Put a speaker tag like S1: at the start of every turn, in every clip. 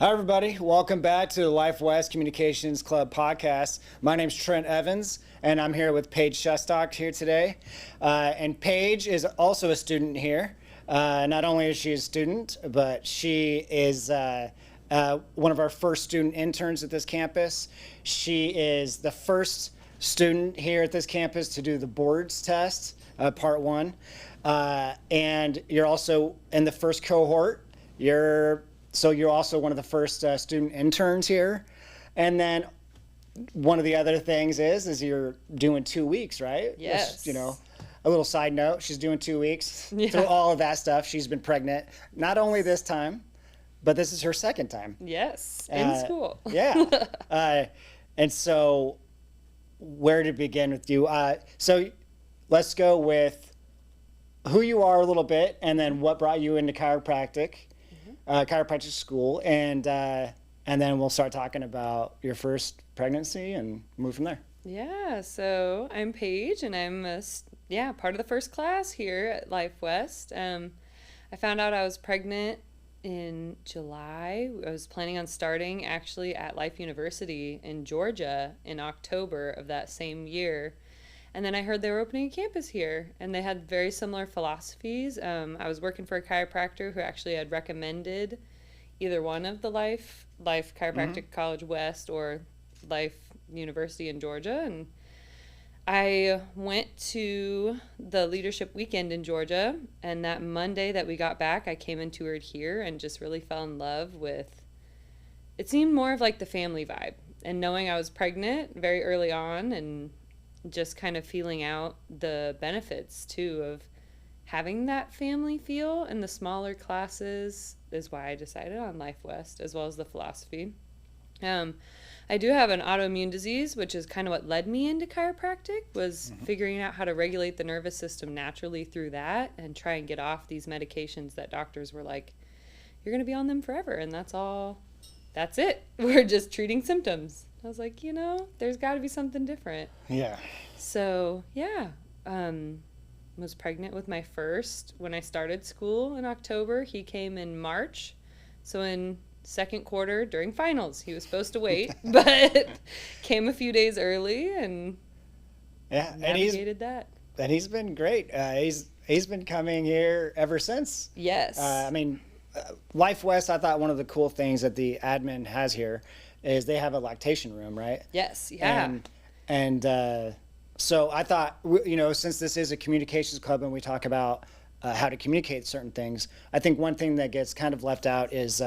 S1: Hi, everybody. Welcome back to the Life West Communications Club podcast. My name's Trent Evans, and I'm here with Paige Shestak here today. And Paige is also a student here. Not only is she a student, but she is one of our first student interns at this campus. She is the first student here at this campus to do the boards test, part one. And you're also in the first cohort. So you're also one of the first student interns here. And then one of the other things is you're doing 2 weeks, right?
S2: Yes.
S1: Which, a little side note, she's doing 2 weeks. Yeah. Through all of that stuff, she's been pregnant. Not only this time, but this is her second time.
S2: Yes, in school.
S1: Yeah. And so where to begin with you? So let's go with who you are a little bit, and then what brought you into chiropractic. Chiropractic school, and then we'll start talking about your first pregnancy and move from there.
S2: Yeah, so I'm Paige, and I'm part of the first class here at Life West. I found out I was pregnant in July. I was planning on starting actually at Life University in Georgia in October of that same year. And then I heard they were opening a campus here, and they had very similar philosophies. I was working for a chiropractor who actually had recommended either one of the Life Chiropractic College West or Life University in Georgia. And I went to the leadership weekend in Georgia, and that Monday that we got back, I came and toured here and just really fell in love with, it seemed more of like the family vibe. And knowing I was pregnant very early on and just kind of feeling out the benefits too of having that family feel in the smaller classes is why I decided on Life West, as well as the philosophy. I do have an autoimmune disease, which is kind of what led me into chiropractic, was figuring out how to regulate the nervous system naturally through that and try and get off these medications that doctors were like, you're going to be on them forever, and that's it. We're just treating symptoms. I was like, there's got to be something different.
S1: Yeah.
S2: So, was pregnant with my first when I started school in October. He came in March. So in second quarter during finals, he was supposed to wait, but came a few days early and navigated that.
S1: And he's been great. He's been coming here ever since.
S2: Yes.
S1: Life West, I thought one of the cool things that the admin has here is they have a lactation room, right?
S2: Yes, yeah.
S1: And so I thought, since this is a communications club and we talk about how to communicate certain things, I think one thing that gets kind of left out is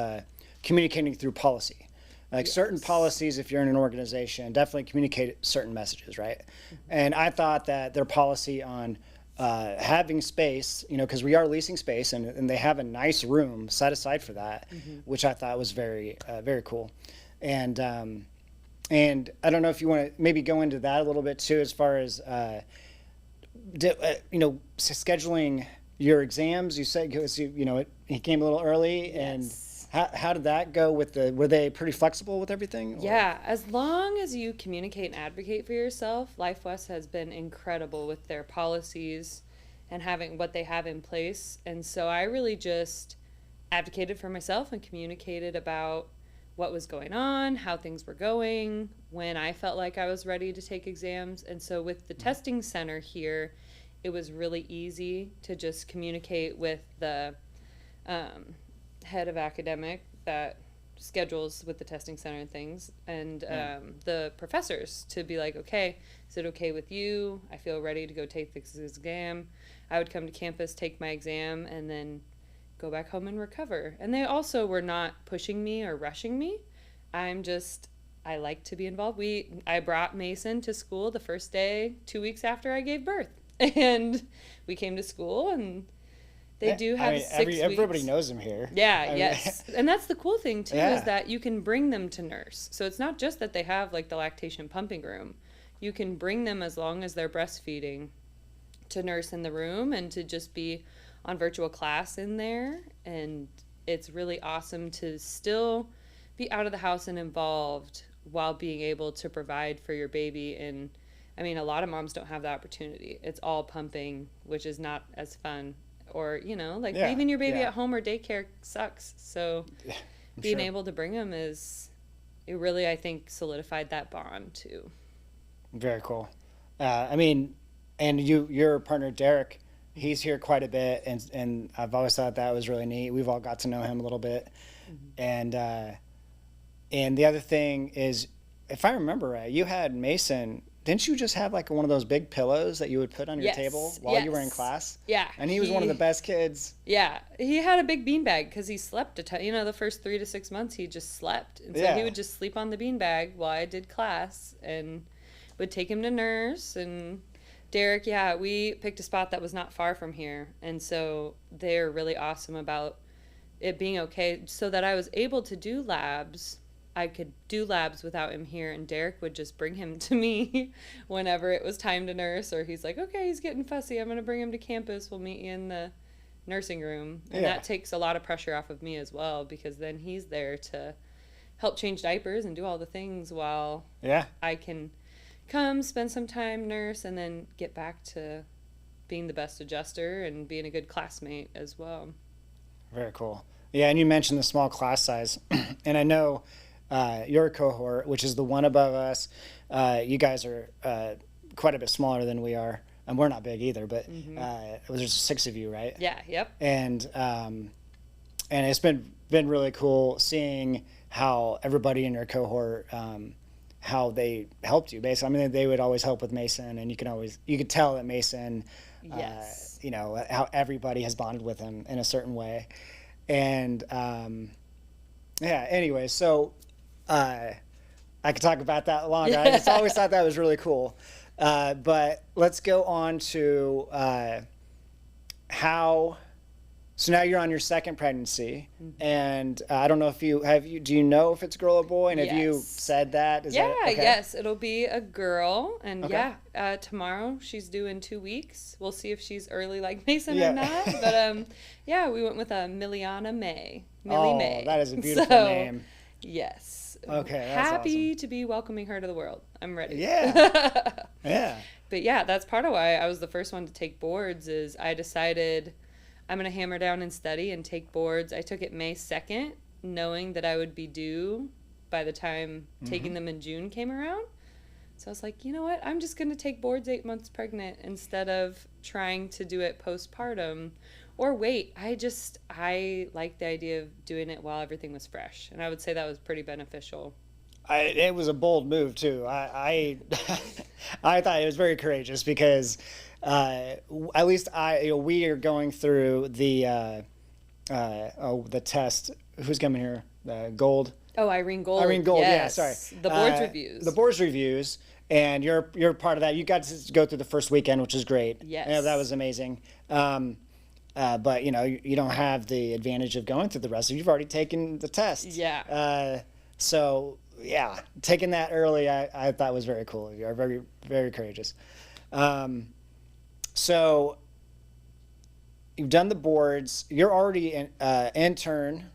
S1: communicating through policy. Like certain policies, if you're in an organization, definitely communicate certain messages, right? And I thought that their policy on having space, because we are leasing space and they have a nice room set aside for that, which I thought was very, very cool. And I don't know if you want to maybe go into that a little bit too, as far as scheduling your exams. You said he came a little early, and how did that go with were they pretty flexible with everything?
S2: Yeah, as long as you communicate and advocate for yourself, Life West has been incredible with their policies and having what they have in place. And so I really just advocated for myself and communicated about what was going on, how things were going, when I felt like I was ready to take exams. And so with the testing center here, it was really easy to just communicate with the head of academic that schedules with the testing center and things, and the professors to be like, okay, is it okay with you? I feel ready to go take this exam. I would come to campus, take my exam, and then go back home and recover. And they also were not pushing me or rushing me. I like to be involved. I brought Mason to school the first day, 2 weeks after I gave birth. And we came to school, and they do have 6 weeks.
S1: Everybody knows him here.
S2: Yeah, yes. And that's the cool thing, too, is that you can bring them to nurse. So it's not just that they have, like, the lactation pumping room. You can bring them, as long as they're breastfeeding, to nurse in the room and to just be on virtual class in there. And it's really awesome to still be out of the house and involved while being able to provide for your baby. And a lot of moms don't have the opportunity. It's all pumping, which is not as fun. Or, leaving your baby at home or daycare sucks. So being
S1: Sure.
S2: able to bring him it really, I think, solidified that bond too.
S1: Very cool. I mean, and your partner Derek, he's here quite a bit, and I've always thought that was really neat. We've all got to know him a little bit, and the other thing is, if I remember right, you had Mason. Didn't you just have like one of those big pillows that you would put on your
S2: Yes,
S1: table while you were in
S2: yes.
S1: class?
S2: Yeah.
S1: And he was one of the best kids.
S2: Yeah. He had a big beanbag because he slept a ton. You know, the first 3 to 6 months he just slept. And so
S1: Yeah.
S2: he would just sleep on the beanbag while I did class and would take him to nurse. And Derek, yeah, we picked a spot that was not far from here. And so they're really awesome about it being okay so that I was able to do labs. I could do labs without him here, and Derek would just bring him to me whenever it was time to nurse, or he's like, okay, he's getting fussy. I'm going to bring him to campus. We'll meet you in the nursing room. And
S1: Yeah.
S2: that takes a lot of pressure off of me as well, because then he's there to help change diapers and do all the things while
S1: Yeah.
S2: I can come, spend some time, nurse, and then get back to being the best adjuster and being a good classmate as well.
S1: Very cool. Yeah, and you mentioned the small class size, and I know your cohort, which is the one above us, you guys are quite a bit smaller than we are, and we're not big either. But there's 6 of you, right?
S2: Yeah, yep.
S1: And it's been really cool seeing how everybody in your cohort, how they helped you. Basically, I mean, they would always help with Mason, and you could tell that Mason,
S2: Yes.
S1: how everybody has bonded with him in a certain way, and yeah. Anyway, so I could talk about that longer. I just always thought that was really cool. But let's go on to how. So now you're on your second pregnancy, and I don't know if do you know if it's a girl or boy? And have you
S2: Yes.
S1: said that?
S2: Yeah,
S1: okay?
S2: yes, it'll be a girl, and
S1: Okay.
S2: tomorrow she's due in 2 weeks. We'll see if she's early like Mason
S1: Yeah.
S2: or not. But yeah, we went with a Miliana May. Millie
S1: Oh,
S2: May.
S1: that is a beautiful
S2: So,
S1: name.
S2: Yes.
S1: Okay, that's
S2: Happy to be welcoming her to the world. I'm ready.
S1: Yeah. Yeah.
S2: But yeah, that's part of why I was the first one to take boards. Is I decided I'm going to hammer down and study and take boards. I took it May 2nd, knowing that I would be due by the time taking them in June came around. So I was like, you know what? I'm just going to take boards 8 months pregnant instead of trying to do it postpartum or wait. I like the idea of doing it while everything was fresh. And I would say that was pretty beneficial.
S1: It was a bold move too. I I thought it was very courageous because at least we are going through the test. Who's coming here? Gold.
S2: Oh, Irene Gold.
S1: Irene Gold.
S2: Yes.
S1: Yeah, sorry.
S2: The boards reviews.
S1: The boards reviews, and you're part of that. You got to go through the first weekend, which is great.
S2: Yes.
S1: Yeah, that was amazing. But you don't have the advantage of going through the rest. You've already taken the test.
S2: Yeah.
S1: So yeah, taking that early, I thought was very cool. You are very, very courageous. So you've done the boards. You're already an intern.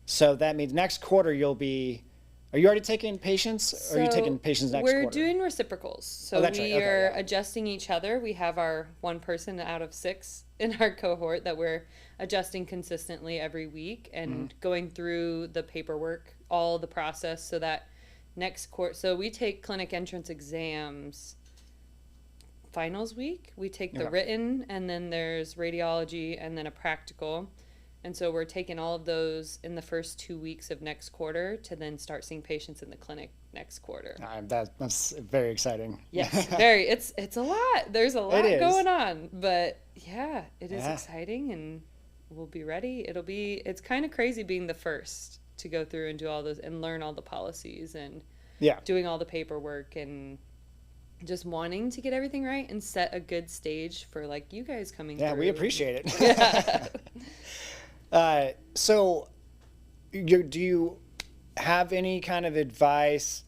S1: So that means next quarter you'll be. Are you already taking patients? Or are you taking patients next quarter?
S2: We're doing reciprocals. So
S1: that's right.
S2: we
S1: Okay,
S2: are
S1: yeah.
S2: adjusting each other. We have our one person out of 6 in our cohort that we're adjusting consistently every week and going through the paperwork, all the process, so that next quarter. So we take clinic entrance exams finals week. We take the
S1: Okay.
S2: written, and then there's radiology, and then a practical. And so we're taking all of those in the first 2 weeks of next quarter to then start seeing patients in the clinic next quarter.
S1: That's very exciting.
S2: Yes, very. It's a lot. There's a lot
S1: is.
S2: going on, but yeah, it is
S1: Yeah.
S2: exciting, and we'll be ready. It's kind of crazy being the first to go through and do all those and learn all the policies and
S1: Yeah.
S2: doing all the paperwork and just wanting to get everything right and set a good stage for like you guys coming
S1: Yeah,
S2: through.
S1: we appreciate it.
S2: Yeah.
S1: So, do you have any kind of advice?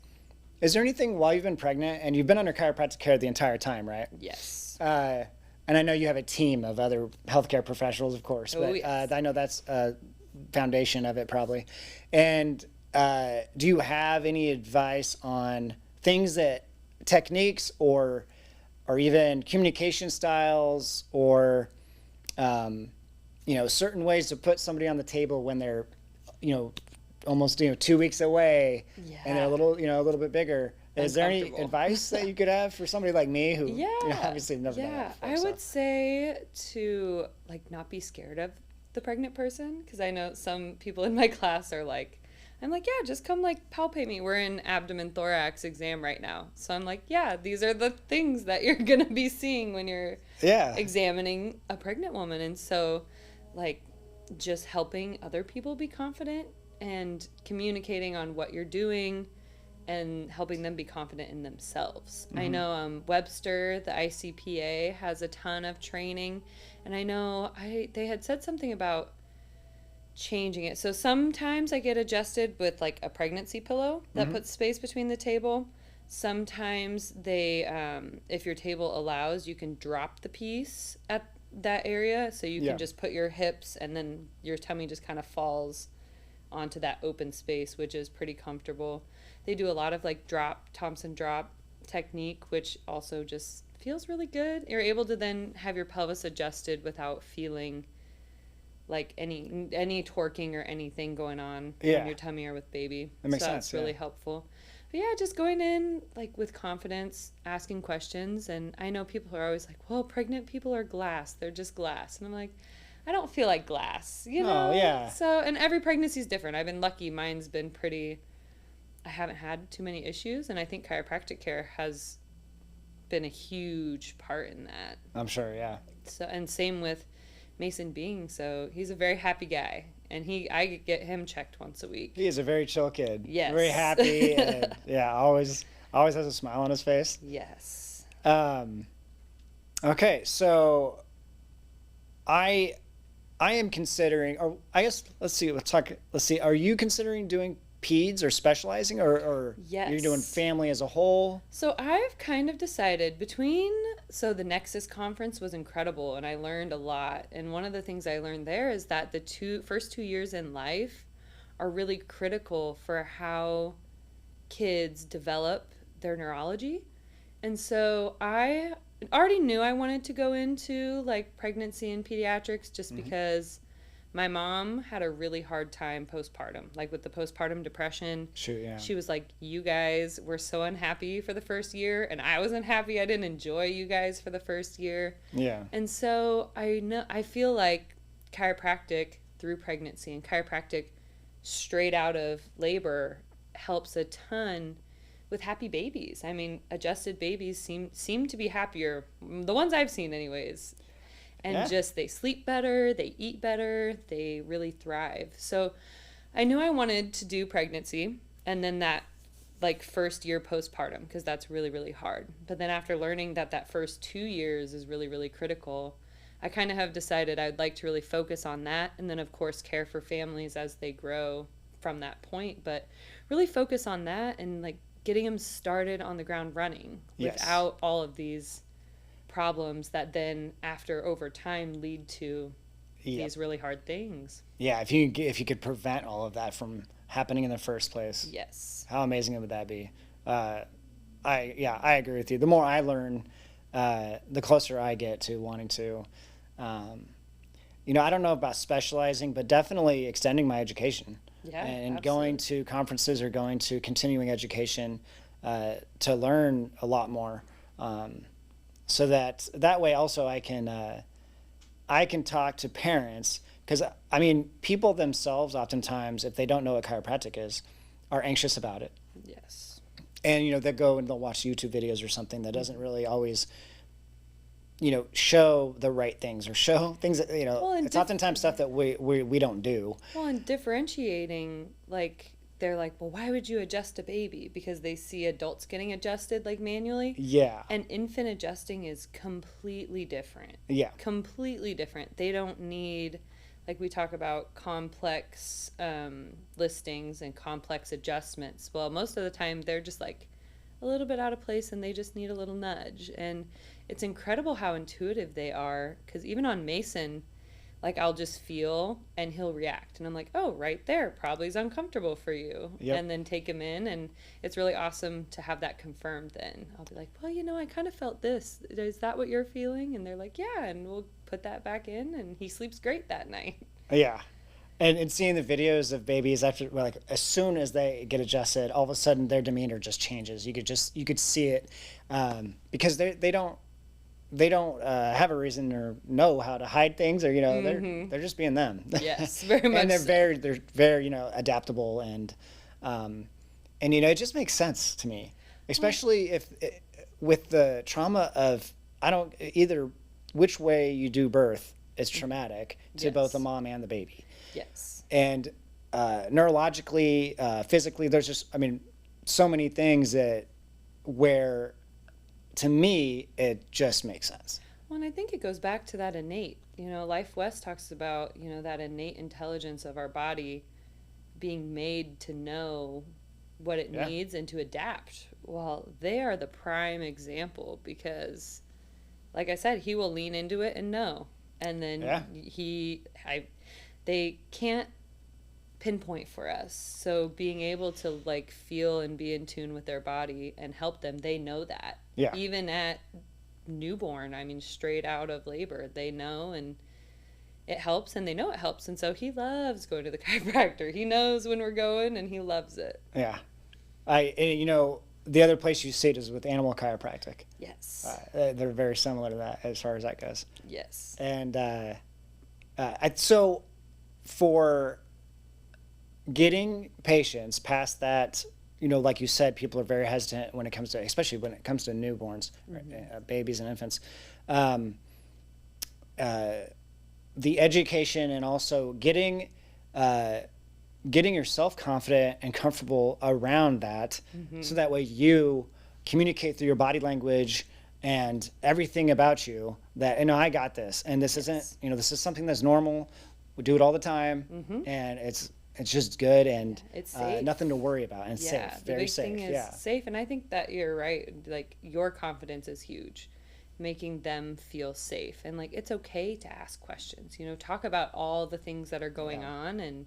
S1: Is there anything while you've been pregnant and you've been under chiropractic care the entire time, right?
S2: Yes.
S1: And I know you have a team of other healthcare professionals, of course,
S2: Oh,
S1: but
S2: yes.
S1: I know that's a foundation of it probably. And do you have any advice on things techniques or even communication styles or certain ways to put somebody on the table when they're almost 2 weeks away,
S2: Yeah.
S1: and they're a little bit bigger. Is there any
S2: Uncomfortable.
S1: advice that you could have for somebody like me who obviously have never done that before?
S2: I would say to not be scared of the pregnant person, because I know some people in my class are like, I'm like, yeah, just come palpate me. We're in abdomen thorax exam right now. So I'm like, yeah, these are the things that you're going to be seeing when you're examining a pregnant woman. And so just helping other people be confident and communicating on what you're doing and helping them be confident in themselves. I know Webster, the ICPA, has a ton of training, and I know they had said something about changing it. So sometimes I get adjusted with a pregnancy pillow that puts space between the table. Sometimes they, if your table allows, you can drop the piece at that area, so you can just put your hips and then your tummy just kind of falls onto that open space, which is pretty comfortable. They do a lot of Thompson drop technique, which also just feels really good. You're able to then have your pelvis adjusted without feeling any torquing or anything going on in your tummy or with baby.
S1: That makes sense.
S2: That's really helpful. But yeah, just going in with confidence, asking questions. And I know people are always like, well, pregnant people are glass. They're just glass. And I'm like, I don't feel like glass,
S1: Oh, yeah.
S2: So, and every pregnancy is different. I've been lucky. Mine's been I haven't had too many issues. And I think chiropractic care has been a huge part in that.
S1: I'm sure, yeah.
S2: So, and same with Mason Being. So he's a very happy guy. And I get him checked once a week.
S1: He is a very chill kid.
S2: Yes.
S1: Very happy. And, always has a smile on his face.
S2: Yes.
S1: Okay, so I am considering, or I guess let's see. Are you considering doing peds or specializing, or
S2: Yes.
S1: you're doing family as a whole?
S2: So I've kind of decided so the Nexus conference was incredible and I learned a lot. And one of the things I learned there is that the first 2 years in life are really critical for how kids develop their neurology. And so I already knew I wanted to go into pregnancy and pediatrics just because my mom had a really hard time postpartum, with the postpartum depression.
S1: Shoot, yeah.
S2: She was like, you guys were so unhappy for the first year, and I wasn't happy. I didn't enjoy you guys for the first year.
S1: Yeah.
S2: And so I feel like chiropractic through pregnancy and chiropractic straight out of labor helps a ton with happy babies. I mean, adjusted babies seem to be happier, the ones I've seen anyways. And just they sleep better, they eat better, they really thrive. So I knew I wanted to do pregnancy and then that first year postpartum, because that's really, really hard. But then after learning that first 2 years is really, really critical, I kind of have decided I'd like to really focus on that. And then of course care for families as they grow from that point, but really focus on that and getting them started on the ground running without all of these problems that then over time lead to these really hard things.
S1: Yeah, if you could prevent all of that from happening in the first place.
S2: Yes.
S1: How amazing would that be? I agree with you. The more I learn, the closer I get to wanting to. I don't know about specializing, but definitely extending my education.
S2: Yeah,
S1: and
S2: absolutely.
S1: going to conferences or going to continuing education to learn a lot more. So that way also I can talk to parents, because people themselves oftentimes, if they don't know what chiropractic is, are anxious about it.
S2: Yes.
S1: And they'll go and they'll watch YouTube videos or something that doesn't really always show the right things or show things that it's oftentimes stuff that we don't do.
S2: Well, and differentiating they're like, well, why would you adjust a baby? Because they see adults getting adjusted manually.
S1: Yeah.
S2: And infant adjusting is completely different.
S1: Yeah.
S2: Completely different. They don't need, we talk about complex listings and complex adjustments. Well, most of the time they're just a little bit out of place and they just need a little nudge. And it's incredible how intuitive they are, because even on Mason, I'll just feel and he'll react. And I'm like, oh, right there, probably is uncomfortable for you.
S1: Yep.
S2: And then take him in. And it's really awesome to have that confirmed then. I'll be like, well, I kind of felt this. Is that what you're feeling? And they're like, yeah. And we'll put that back in. And he sleeps great that night.
S1: Yeah. And seeing the videos of babies after, well, like as soon as they get adjusted, all of a sudden their demeanor just changes. You could see it, because they don't have a reason or know how to hide things, or they're just being them.
S2: Yes, very much
S1: And they're
S2: so.
S1: very adaptable, and it just makes sense to me, especially if with the trauma of, I don't either which way you do birth is traumatic to both the
S2: Yes.
S1: mom and the baby.
S2: Yes.
S1: And neurologically, physically, there's just, I mean, so many things that where, to me, it just makes sense.
S2: Well, and I think it goes back to that innate. Life West talks about, that innate intelligence of our body being made to know what it
S1: Yeah.
S2: needs and to adapt. Well, they are the prime example because, like I said, he will lean into it and know. And then
S1: Yeah.
S2: they can't pinpoint for us. So being able to like feel and be in tune with their body and help them, they know that.
S1: Yeah.
S2: Even at newborn, I mean, straight out of labor, they know, and it helps, and they know it helps. And so he loves going to the chiropractor. He knows when we're going, and he loves it.
S1: Yeah. The other place you see it is with animal chiropractic.
S2: Yes.
S1: They're very similar to that as far as that goes.
S2: Yes.
S1: And so for getting patients past that, like you said, people are very hesitant when it comes to, especially when it comes to newborns, babies and infants. The education and also getting yourself confident and comfortable around that, so that way you communicate through your body language and everything about you that, I got this, and this isn't, this is something that's normal. We do it all the time, and it's just good, and
S2: It's safe.
S1: nothing to worry about, and
S2: Yeah,
S1: safe,
S2: the
S1: very
S2: big
S1: safe.
S2: thing is
S1: Yeah,
S2: safe, and I think that you're right. Like, your confidence is huge, making them feel safe, and like it's okay to ask questions. Talk about all the things that are going on, and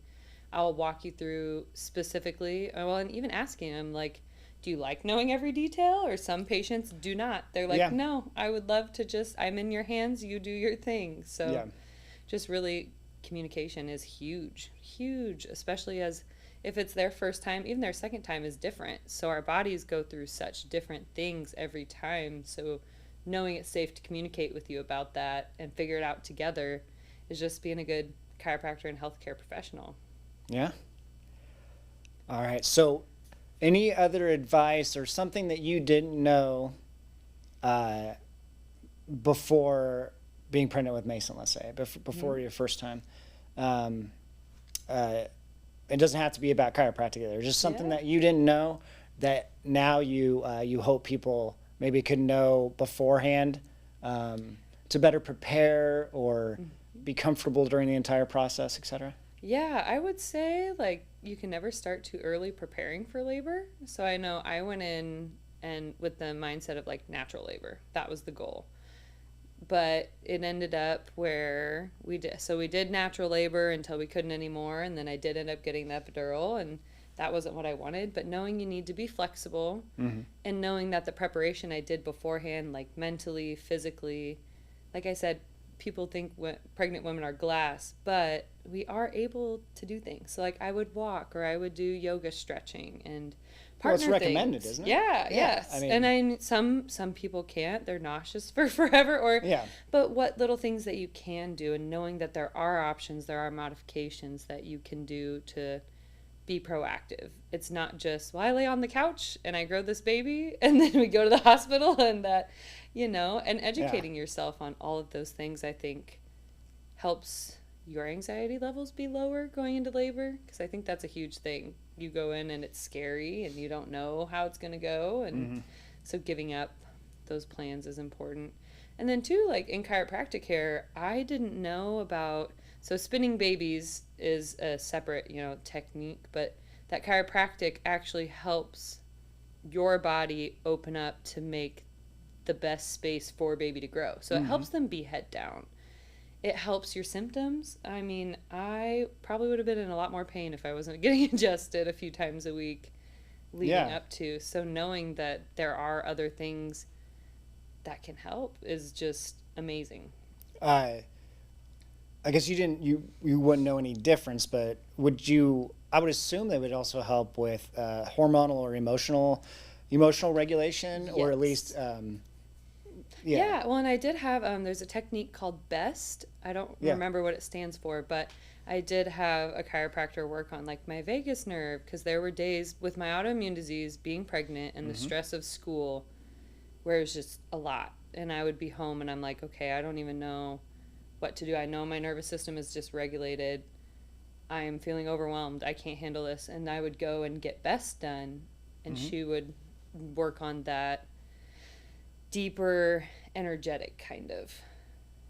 S2: I'll walk you through specifically. Well, and even asking them like, do you like knowing every detail? Or some patients do not. They're like,
S1: Yeah.
S2: no, I would love to I'm in your hands. You do your thing. So,
S1: Yeah.
S2: just really communication is huge, especially as if it's their first time. Even their second time is different, so our bodies go through such different things every time. So knowing it's safe to communicate with you about that and figure it out together is just being a good chiropractor and healthcare professional.
S1: Yeah. All right. So, any other advice or something that you didn't know uh, before being pregnant with Mason, let's say, before your first time? Um, it doesn't have to be about chiropractic either. Just something
S2: Yeah.
S1: that you didn't know that now you hope people maybe could know beforehand, to better prepare or be comfortable during the entire process, etc.
S2: Yeah, I would say like you can never start too early preparing for labor. So I know I went in and with the mindset of like natural labor. That was the goal. But it ended up where we did natural labor until we couldn't anymore, and then I did end up getting the epidural, and that wasn't what I wanted. But knowing you need to be flexible, and knowing that the preparation I did beforehand, like mentally, physically, like I said, people think pregnant women are glass, but we are able to do things. So like I would walk, or I would do yoga stretching and
S1: Well, it's
S2: partner
S1: recommended,
S2: things.
S1: isn't it?
S2: Yeah,
S1: Yeah,
S2: yes.
S1: I mean-
S2: And some people can't. They're nauseous for forever. Or
S1: Yeah.
S2: But what little things that you can do, and knowing that there are options, there are modifications that you can do to be proactive. It's not just, well, I lay on the couch and I grow this baby and then we go to the hospital, and that, and educating yourself on all of those things, I think, helps your anxiety levels be lower going into labor, because I think that's a huge thing. You go in and it's scary and you don't know how it's going to go, and so giving up those plans is important. And then too, like in chiropractic care, I didn't know about, so spinning babies is a separate, technique, but that chiropractic actually helps your body open up to make the best space for a baby to grow. So it helps them be head down. It helps your symptoms. I mean, I probably would have been in a lot more pain if I wasn't getting adjusted a few times a week leading up to. So knowing that there are other things that can help is just amazing.
S1: I guess you wouldn't know any difference, but I would assume they would also help with hormonal or emotional regulation, or at least
S2: yeah. Well, and I did have there's a technique called BEST. I don't remember what it stands for, but I did have a chiropractor work on like my vagus nerve, because there were days with my autoimmune disease, being pregnant, and the stress of school, where it was just a lot. And I would be home and I'm like, okay, I don't even know what to do. I know my nervous system is dysregulated. I'm feeling overwhelmed. I can't handle this. And I would go and get BEST done, and she would work on that deeper, energetic kind of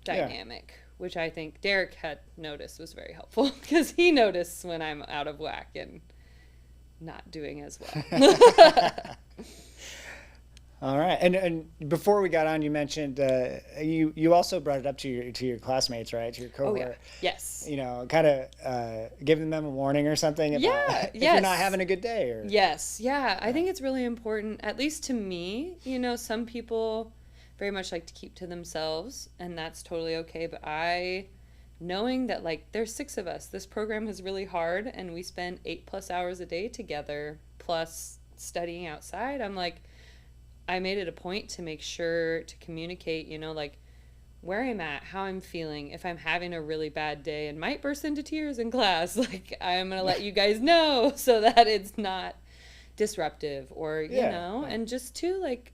S2: dynamic, which I think Derek had noticed was very helpful, because he noticed when I'm out of whack and not doing as well.
S1: All right, and before we got on, you mentioned you also brought it up to your classmates, right? To your cohort.
S2: Oh yeah. Yes.
S1: You know, kind of giving them a warning or something about if you're not having a good day. Or
S2: yes, yeah. I think it's really important, at least to me. You know, some people very much like to keep to themselves, and that's totally okay. But knowing that like there's 6 of us, this program is really hard, and we spend 8+ hours a day together, plus studying outside. I'm like, I made it a point to make sure to communicate, you know, like where I'm at, how I'm feeling. If I'm having a really bad day and might burst into tears in class, like I'm going to let you guys know so that it's not disruptive, or, you know, and just too, like,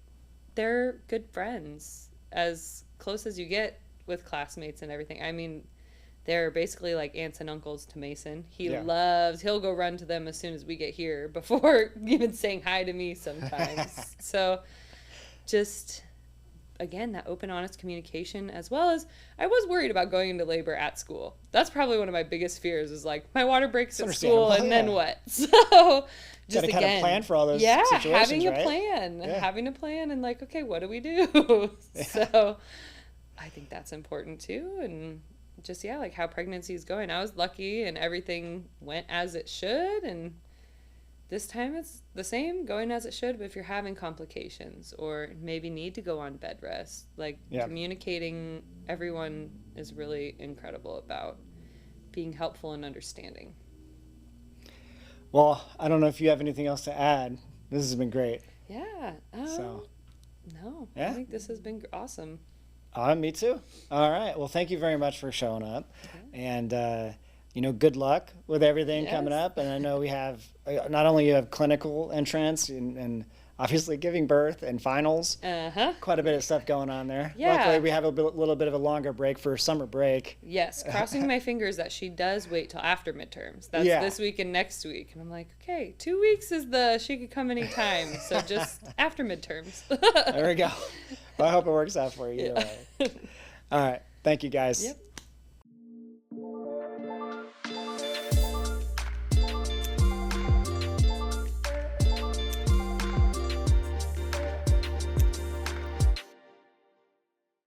S2: they're good friends, as close as you get with classmates and everything. I mean, they're basically like aunts and uncles to Mason. He'll go run to them as soon as we get here, before even saying hi to me sometimes. So just, again, that open, honest communication, as well as I was worried about going into labor at school. That's probably one of my biggest fears, is like my water breaks at school and then what? So just
S1: kind of plan for all those situations,
S2: having a
S1: right?
S2: having a plan and like, okay, what do we do? So I think that's important too. And just, like how pregnancy is going. I was lucky and everything went as it should, and this time it's the same, going as it should. But if you're having complications or maybe need to go on bed rest, like communicating, everyone is really incredible about being helpful and understanding.
S1: Well, I don't know if you have anything else to add. This has been great.
S2: Yeah. No, I think this has been awesome.
S1: Me too. All right. Well, thank you very much for showing up. And, good luck with everything coming up. And I know we have, not only you have clinical entrance and obviously giving birth and finals. Quite a bit of stuff going on there. Luckily, we have a little bit of a longer break for summer break.
S2: Yes. Crossing my fingers that she does wait till after midterms. That's this week and next week. And I'm like, okay, 2 weeks she could come anytime. So just after midterms.
S1: There we go. Well, I hope it works out for you either way. All right. Thank you, guys.
S2: Yep.